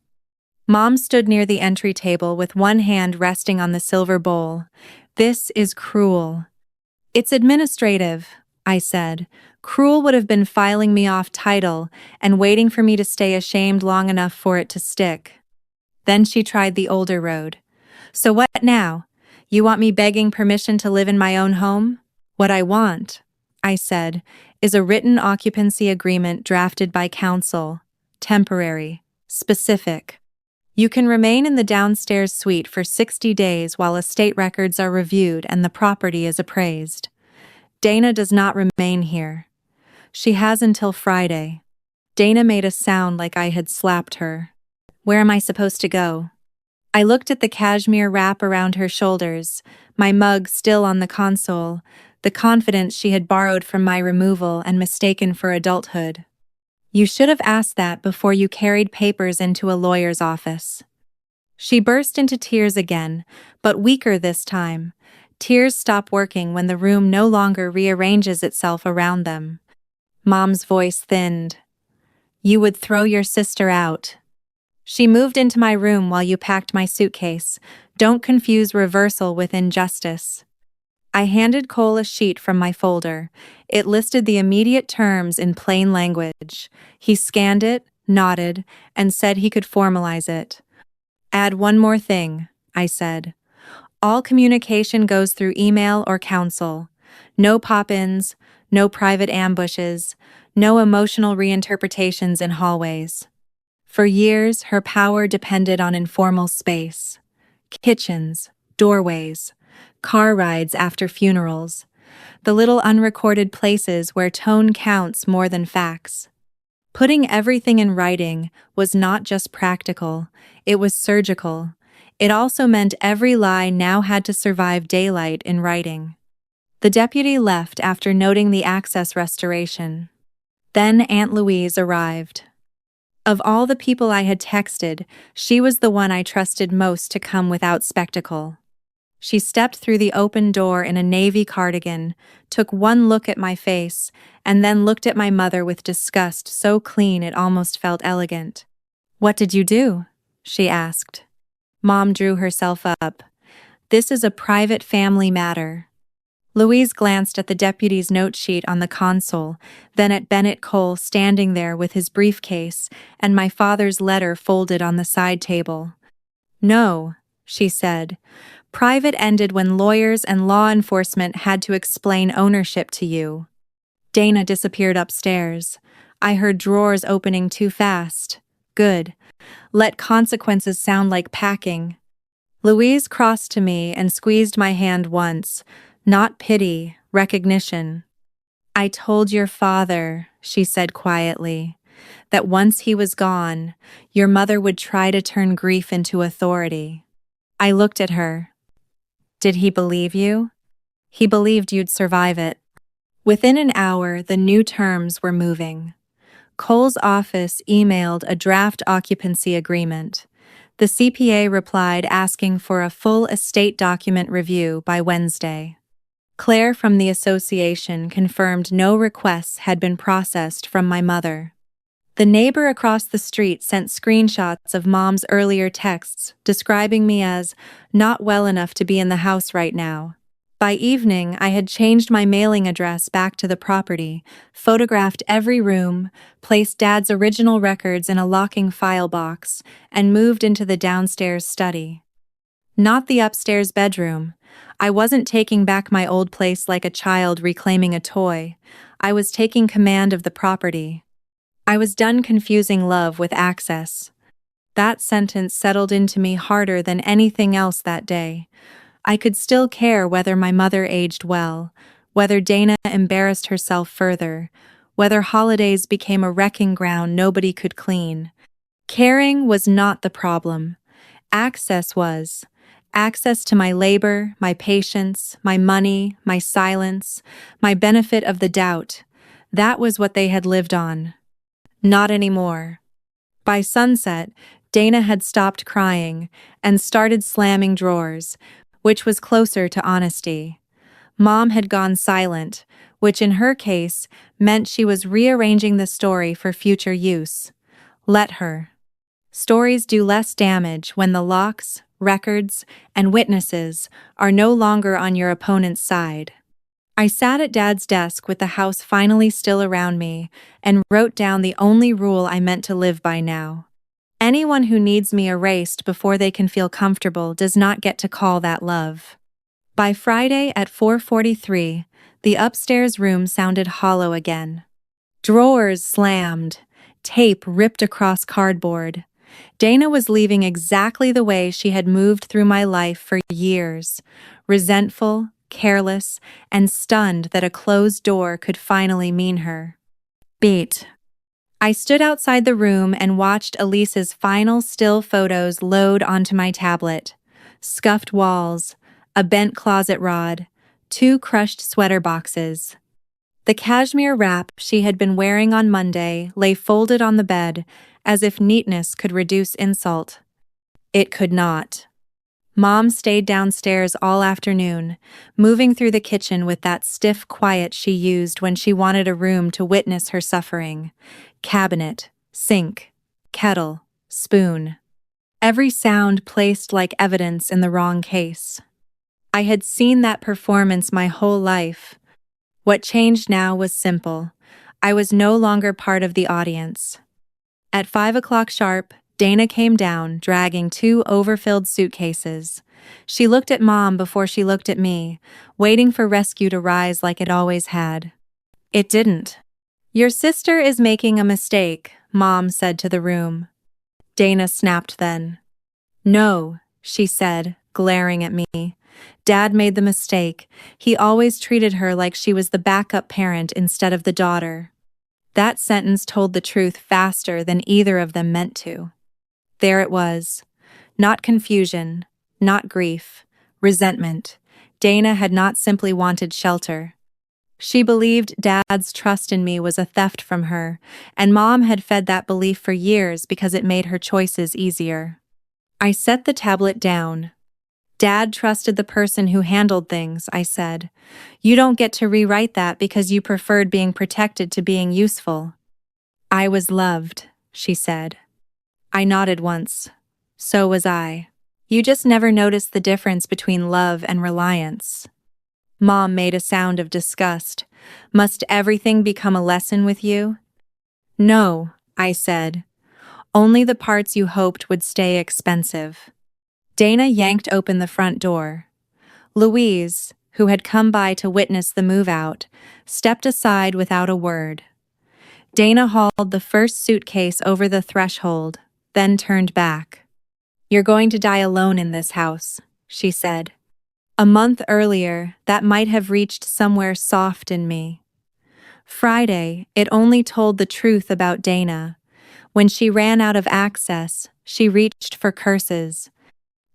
Mom stood near the entry table with one hand resting on the silver bowl. This is cruel. It's administrative, I said. Cruel would have been filing me off title and waiting for me to stay ashamed long enough for it to stick. Then she tried the older road. So what now? You want me begging permission to live in my own home? What I want, I said, is a written occupancy agreement drafted by council. Temporary. Specific. You can remain in the downstairs suite for 60 days while estate records are reviewed and the property is appraised. Dana does not remain here. She has until Friday. Dana made a sound like I had slapped her. Where am I supposed to go? I looked at the cashmere wrap around her shoulders, my mug still on the console, the confidence she had borrowed from my removal and mistaken for adulthood. You should have asked that before you carried papers into a lawyer's office. She burst into tears again, but weaker this time. Tears stop working when the room no longer rearranges itself around them. Mom's voice thinned. You would throw your sister out. She moved into my room while you packed my suitcase. Don't confuse reversal with injustice. I handed Cole a sheet from my folder. It listed the immediate terms in plain language. He scanned it, nodded, and said he could formalize it. Add one more thing, I said. All communication goes through email or counsel. No pop-ins, no private ambushes, no emotional reinterpretations in hallways. For years, her power depended on informal space. Kitchens, doorways, car rides after funerals, the little unrecorded places where tone counts more than facts. Putting everything in writing was not just practical, it was surgical. It also meant every lie now had to survive daylight in writing. The deputy left after noting the access restoration. Then Aunt Louise arrived. Of all the people I had texted, she was the one I trusted most to come without spectacle. She stepped through the open door in a navy cardigan, took one look at my face, and then looked at my mother with disgust so clean it almost felt elegant. What did you do? She asked. Mom drew herself up. This is a private family matter. Louise glanced at the deputy's note sheet on the console, then at Bennett Cole standing there with his briefcase and my father's letter folded on the side table. No, she said. Private ended when lawyers and law enforcement had to explain ownership to you. Dana disappeared upstairs. I heard drawers opening too fast. Good. Let consequences sound like packing. Louise crossed to me and squeezed my hand once. Not pity, recognition. I told your father, she said quietly, that once he was gone, your mother would try to turn grief into authority. I looked at her. Did he believe you? He believed you'd survive it. Within an hour, the new terms were moving. Cole's office emailed a draft occupancy agreement. The CPA replied asking for a full estate document review by Wednesday. Claire from the association confirmed no requests had been processed from my mother. The neighbor across the street sent screenshots of Mom's earlier texts describing me as not well enough to be in the house right now. By evening, I had changed my mailing address back to the property, photographed every room, placed Dad's original records in a locking file box, and moved into the downstairs study. Not the upstairs bedroom. I wasn't taking back my old place like a child reclaiming a toy. I was taking command of the property. I was done confusing love with access. That sentence settled into me harder than anything else that day. I could still care whether my mother aged well, whether Dana embarrassed herself further, whether holidays became a wrecking ground nobody could clean. Caring was not the problem. Access was. Access to my labor, my patience, my money, my silence, my benefit of the doubt. That was what they had lived on. Not anymore. By sunset, Dana had stopped crying and started slamming drawers, which was closer to honesty. Mom had gone silent, which in her case meant she was rearranging the story for future use. Let her. Stories do less damage when the locks, records, and witnesses are no longer on your opponent's side. I sat at Dad's desk with the house finally still around me and wrote down the only rule I meant to live by now. Anyone who needs me erased before they can feel comfortable does not get to call that love. By Friday at 4:43, the upstairs room sounded hollow again. Drawers slammed, tape ripped across cardboard. Dana was leaving exactly the way she had moved through my life for years, resentful, careless, and stunned that a closed door could finally mean her. Beat. I stood outside the room and watched Elise's final still photos load onto my tablet. Scuffed walls, a bent closet rod, 2 crushed sweater boxes. The cashmere wrap she had been wearing on Monday lay folded on the bed, as if neatness could reduce insult. It could not. Mom stayed downstairs all afternoon, moving through the kitchen with that stiff quiet she used when she wanted a room to witness her suffering. Cabinet, sink, kettle, spoon. Every sound placed like evidence in the wrong case. I had seen that performance my whole life. What changed now was simple. I was no longer part of the audience. At 5 o'clock sharp, Dana came down, dragging 2 overfilled suitcases. She looked at Mom before she looked at me, waiting for rescue to rise like it always had. It didn't. "Your sister is making a mistake," Mom said to the room. Dana snapped then. "No," she said, glaring at me. "Dad made the mistake. He always treated her like she was the backup parent instead of the daughter." That sentence told the truth faster than either of them meant to. There it was. Not confusion, not grief, resentment. Dana had not simply wanted shelter. She believed Dad's trust in me was a theft from her, and Mom had fed that belief for years because it made her choices easier. I set the tablet down. "Dad trusted the person who handled things," I said. "You don't get to rewrite that because you preferred being protected to being useful." "I was loved," she said. I nodded once. So was I. "You just never noticed the difference between love and reliance." Mom made a sound of disgust. "Must everything become a lesson with you?" "No," I said. "Only the parts you hoped would stay expensive." Dana yanked open the front door. Louise, who had come by to witness the move-out, stepped aside without a word. Dana hauled the first suitcase over the threshold, then turned back. "You're going to die alone in this house," she said. A month earlier, that might have reached somewhere soft in me. Friday, it only told the truth about Dana. When she ran out of access, she reached for curses.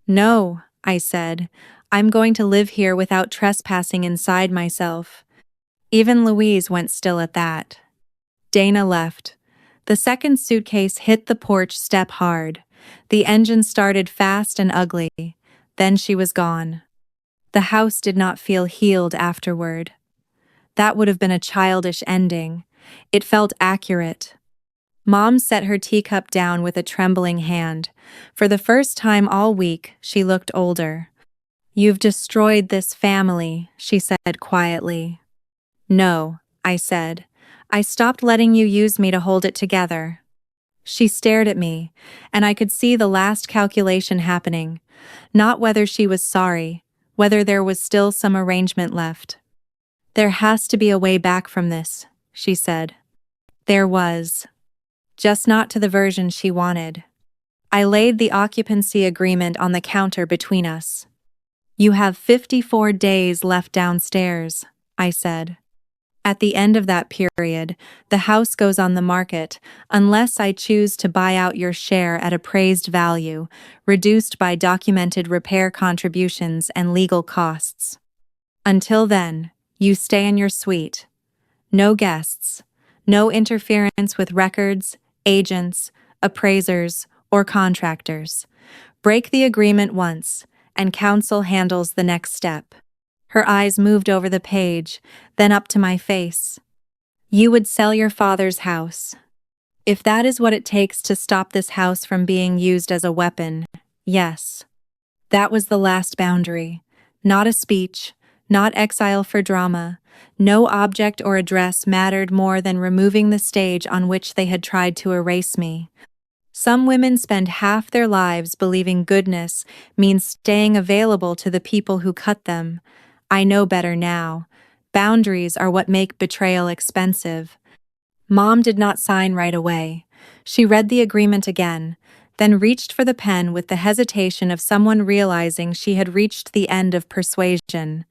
"No," I said, "I'm going to live here without trespassing inside myself." Even Louise went still at that. Dana left. The second suitcase hit the porch step hard. The engine started fast and ugly. Then she was gone. The house did not feel healed afterward. That would have been a childish ending. It felt accurate. Mom set her teacup down with a trembling hand. For the first time all week, she looked older. "You've destroyed this family," she said quietly. "No," I said. "I stopped letting you use me to hold it together." She stared at me, and I could see the last calculation happening. Not whether she was sorry, whether there was still some arrangement left. "There has to be a way back from this," she said. There was. Just not to the version she wanted. I laid the occupancy agreement on the counter between us. "You have 54 days left downstairs," I said. "At the end of that period, the house goes on the market unless I choose to buy out your share at appraised value, reduced by documented repair contributions and legal costs. Until then, you stay in your suite. No guests, no interference with records, agents, appraisers, or contractors. Break the agreement once, and counsel handles the next step." Her eyes moved over the page, then up to my face. "You would sell your father's house. If that is what it takes to stop this house from being used as a weapon, yes." That was the last boundary. Not a speech, not exile for drama. No object or address mattered more than removing the stage on which they had tried to erase me. Some women spend half their lives believing goodness means staying available to the people who cut them. I know better now. Boundaries are what make betrayal expensive. Mom did not sign right away. She read the agreement again, then reached for the pen with the hesitation of someone realizing she had reached the end of persuasion.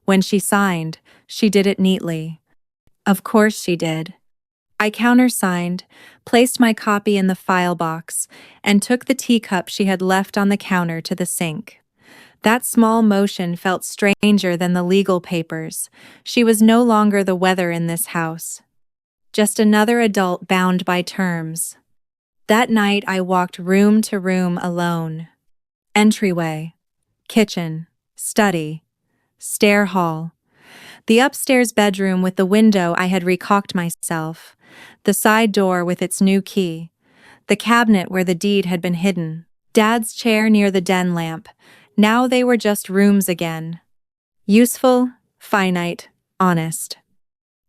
When she signed, she did it neatly. Of course she did. I countersigned, placed my copy in the file box, and took the teacup she had left on the counter to the sink. That small motion felt stranger than the legal papers. She was no longer the weather in this house. Just another adult bound by terms. That night I walked room to room alone. Entryway, kitchen, study, stair hall. The upstairs bedroom with the window I had recocked myself. The side door with its new key. The cabinet where the deed had been hidden. Dad's chair near the den lamp. Now they were just rooms again. Useful, finite, honest.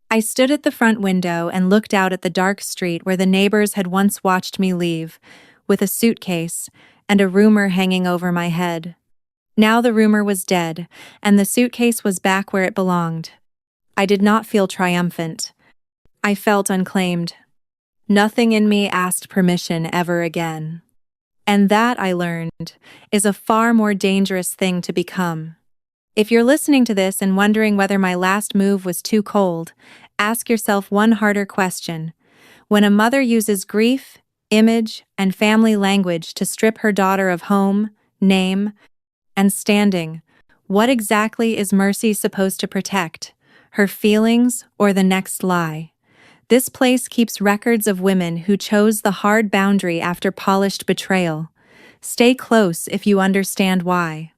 I stood at the front window and looked out at the dark street where the neighbors had once watched me leave, with a suitcase and a rumor hanging over my head. Now the rumor was dead, and the suitcase was back where it belonged. I did not feel triumphant. I felt unclaimed. Nothing in me asked permission ever again. And that, I learned, is a far more dangerous thing to become. If you're listening to this and wondering whether my last move was too cold, ask yourself one harder question. When a mother uses grief, image, and family language to strip her daughter of home, name, and standing, what exactly is mercy supposed to protect? Her feelings or the next lie? This place keeps records of women who chose the hard boundary after polished betrayal. Stay close if you understand why.